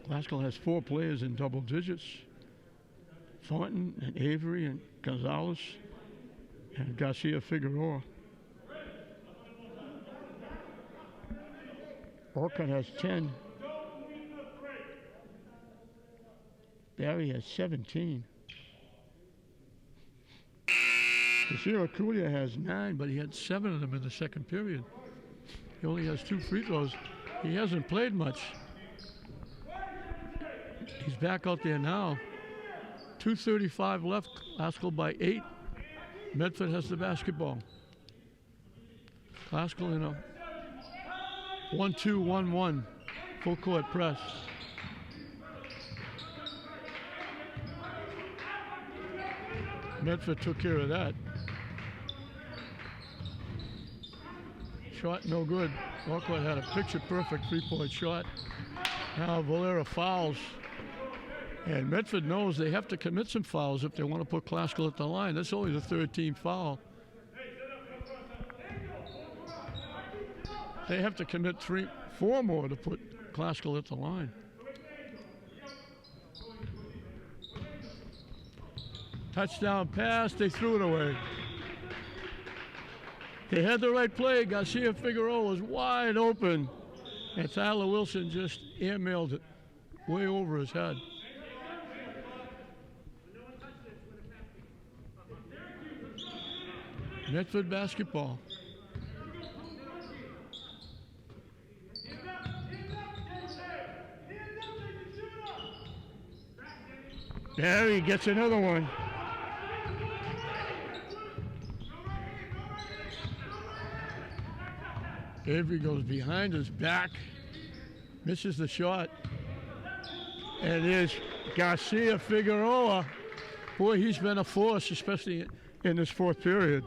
Classical has 4 players in double digits. Thornton and Avery and Gonzalez and Garcia Figueroa. Orcutt has 10. Barry has 17. Cecile Aculia has 9, but he had 7 of them in the second period. He only has 2 free throws. He hasn't played much. He's back out there now. 2:35 left. Classical by 8. Medford has the basketball. Classical in a 1-2-1-1 full court press. Medford took care of that. Shot no good. Orcutt had a picture-perfect 3-point shot. Now Valera fouls. And Medford knows they have to commit some fouls if they want to put Classical at the line. That's only the 3rd team foul. They have to commit 4 more to put Classical at the line. Touchdown pass, they threw it away. They had the right play. Garcia Figueroa was wide open. And Tyler Wilson just airmailed it way over his head. Medford basketball. Barry gets another one. Avery goes behind his back, misses the shot. And there's Garcia Figueroa. Boy, he's been a force, especially in this fourth period.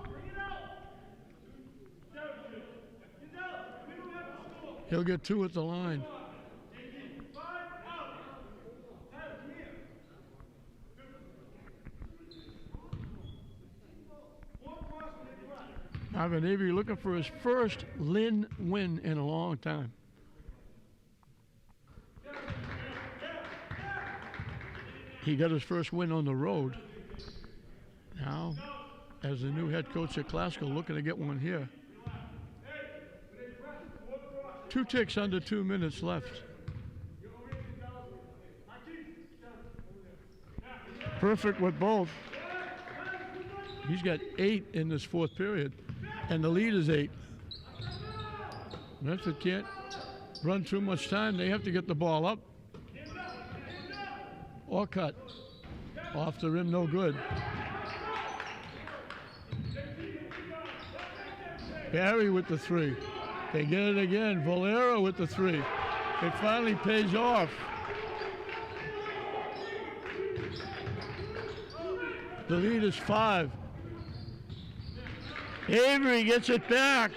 He'll get 2 at the line. Marvin Avery looking for his first Lynn win in a long time. He got his first win on the road. Now, as the new head coach at Classical, looking to get one here. 2 ticks under 2 minutes left. Perfect with both. He's got 8 in this fourth period, and the lead is 8. Medford can't run too much time. They have to get the ball up or cut. Off the rim, no good. Barry with the 3. They get it again. Valera with the 3. It finally pays off. The lead is 5. Avery gets it back.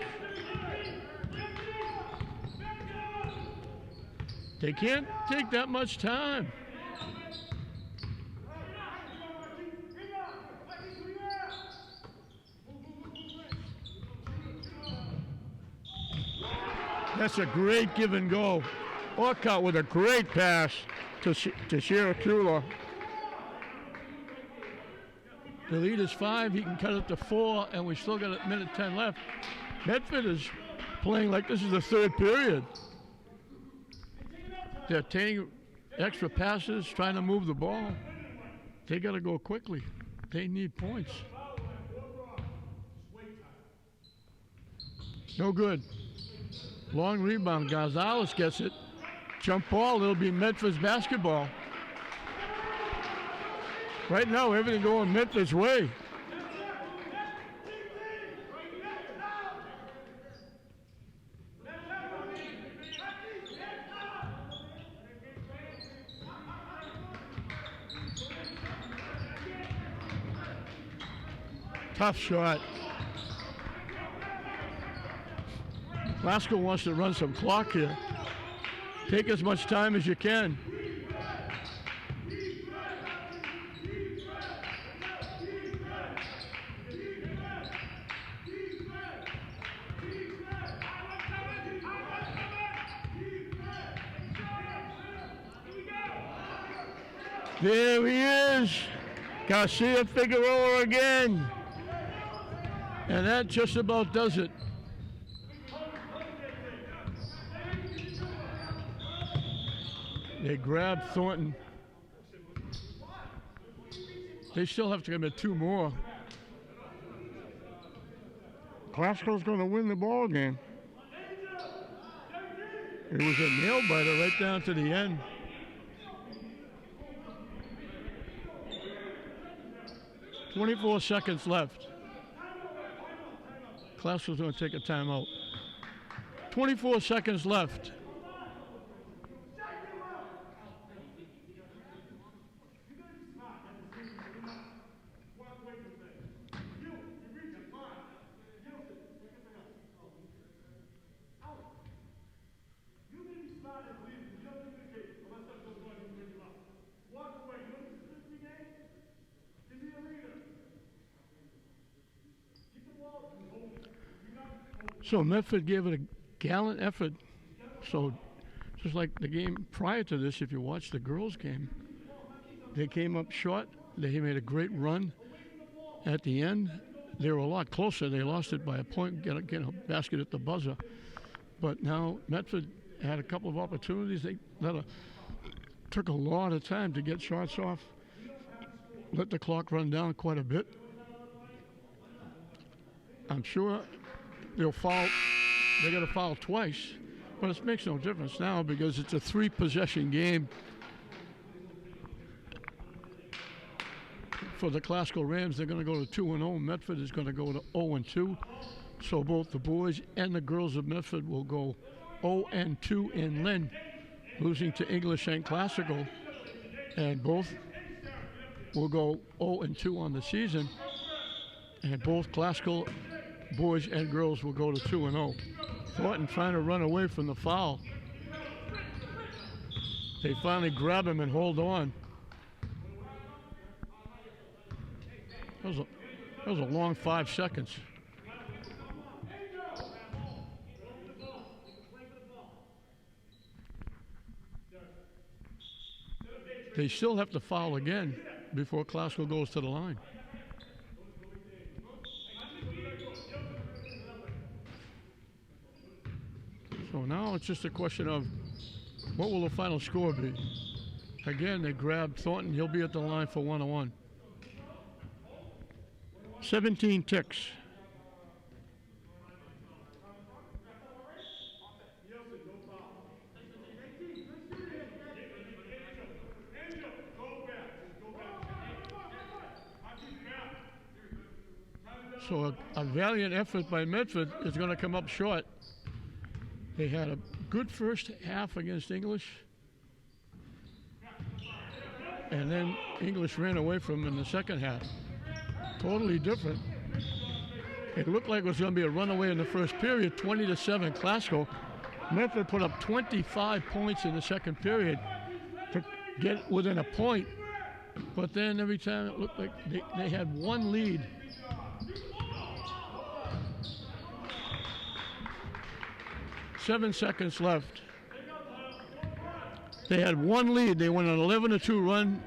They can't take that much time. That's a great give and go. Orcutt with a great pass to Shirakula. The lead is 5. He can cut it to 4, and we still got a minute 10 left. Medford is playing like this is the third period. They're taking extra passes, trying to move the ball. They got to go quickly. They need points. No good. Long rebound. Gonzalez gets it. Jump ball. It'll be Medford's basketball. Right now, everything going Medford's way. Tough shot. Glasgow wants to run some clock here. Take as much time as you can. There he is. Garcia Figueroa again. And that just about does it. They grab Thornton. They still have to commit 2 more. Glasgow's going to win the ball game. It was a nail biter right down to the end. 24 seconds left. Glasgow's going to take a timeout. 24 seconds left. So Medford gave it a gallant effort. So just like the game prior to this, if you watch the girls' game, they came up short. They made a great run. At the end, they were a lot closer. They lost it by a point, get a basket at the buzzer. But now Medford had a couple of opportunities. They took a lot of time to get shots off, let the clock run down quite a bit. I'm sure they'll foul. They got to foul twice, but it makes no difference now because it's a 3-possession game. for the Classical Rams, they're going to go to 2-0. Medford is going to go to 0-2. So both the boys and the girls of Medford will go 0-2 in Lynn, losing to English and Classical. And both will go 0-2 on the season. And both Classical boys and girls will go to 2-0. Thornton trying to run away from the foul. They finally grab him and hold on. That was a long 5 seconds. They still have to foul again before Classical goes to the line. So now it's just a question of what will the final score be? Again, they grabbed Thornton. He'll be at the line for 1-on-1. 17 ticks. So a valiant effort by Medford is going to come up short. They had a good first half against English. And then English ran away from them in the second half. Totally different. It looked like it was going to be a runaway in the first period, 20-7 Classical. Medford put up 25 points in the second period to get within a point. But then every time it looked like they had one lead. Seven seconds left. They had one lead. They went an 11-2 run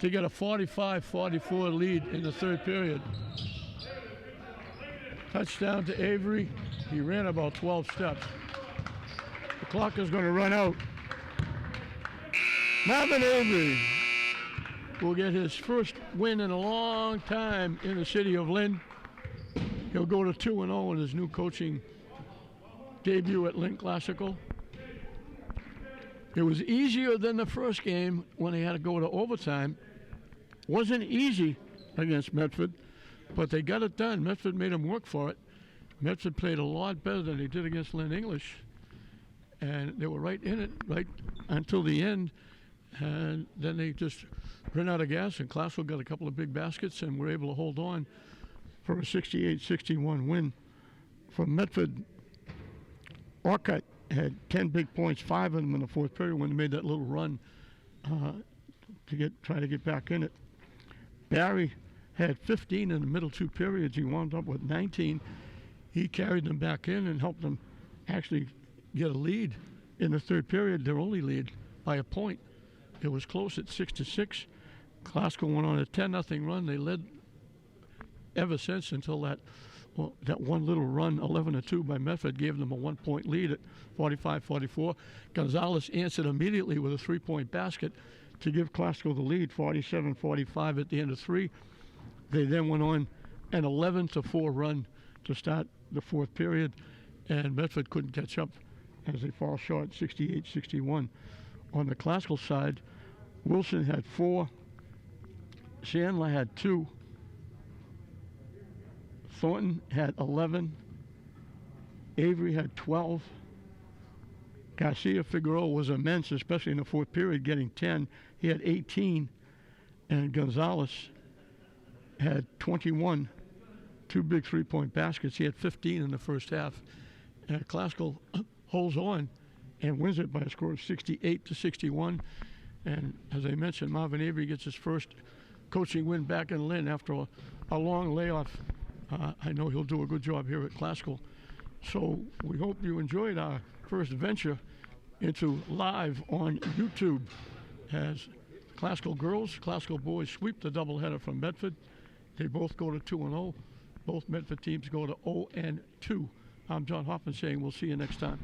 to get a 45-44 lead in the third period. Touchdown to Avery. He ran about 12 steps. The clock is going to run out. Marvin Avery will get his first win in a long time in the city of Lynn. He'll go to 2-0 in his new coaching debut at Lynn Classical. It was easier than the first game when they had to go to overtime. Wasn't easy against Medford, but they got it done. Medford made them work for it. Medford played a lot better than they did against Lynn English, and they were right in it right until the end, and then they just ran out of gas, and Classical got a couple of big baskets and were able to hold on for a 68-61 win. From Medford, Orcutt had 10 big points, 5 of them in the fourth period when they made that little run to try to get back in it. Barry had 15 in the middle two periods. He wound up with 19. He carried them back in and helped them actually get a lead in the third period, their only lead, by a point. It was close at 6-6. Classical went on a 10-0 run. They led ever since until that one little run, 11-2 by Medford, gave them a 1-point lead at 45-44. Gonzalez answered immediately with a 3-point basket to give Classical the lead, 47-45 at the end of 3. They then went on an 11-4 run to start the fourth period, and Medford couldn't catch up as they fall short, 68-61. On the Classical side, Wilson had 4, Chandler had 2, Thornton had 11, Avery had 12, Garcia Figueroa was immense, especially in the fourth period, getting 10. He had 18, and Gonzalez had 21, 2 big 3-point baskets. He had 15 in the first half. Classical holds on and wins it by a score of 68-61. And as I mentioned, Marvin Avery gets his first coaching win back in Lynn after a long layoff. I know he'll do a good job here at Classical. So we hope you enjoyed our first venture into live on YouTube as Classical girls, Classical boys sweep the doubleheader from Medford. They both go to 2-0. Both Medford teams go to 0-2. I'm John Hoffman saying we'll see you next time.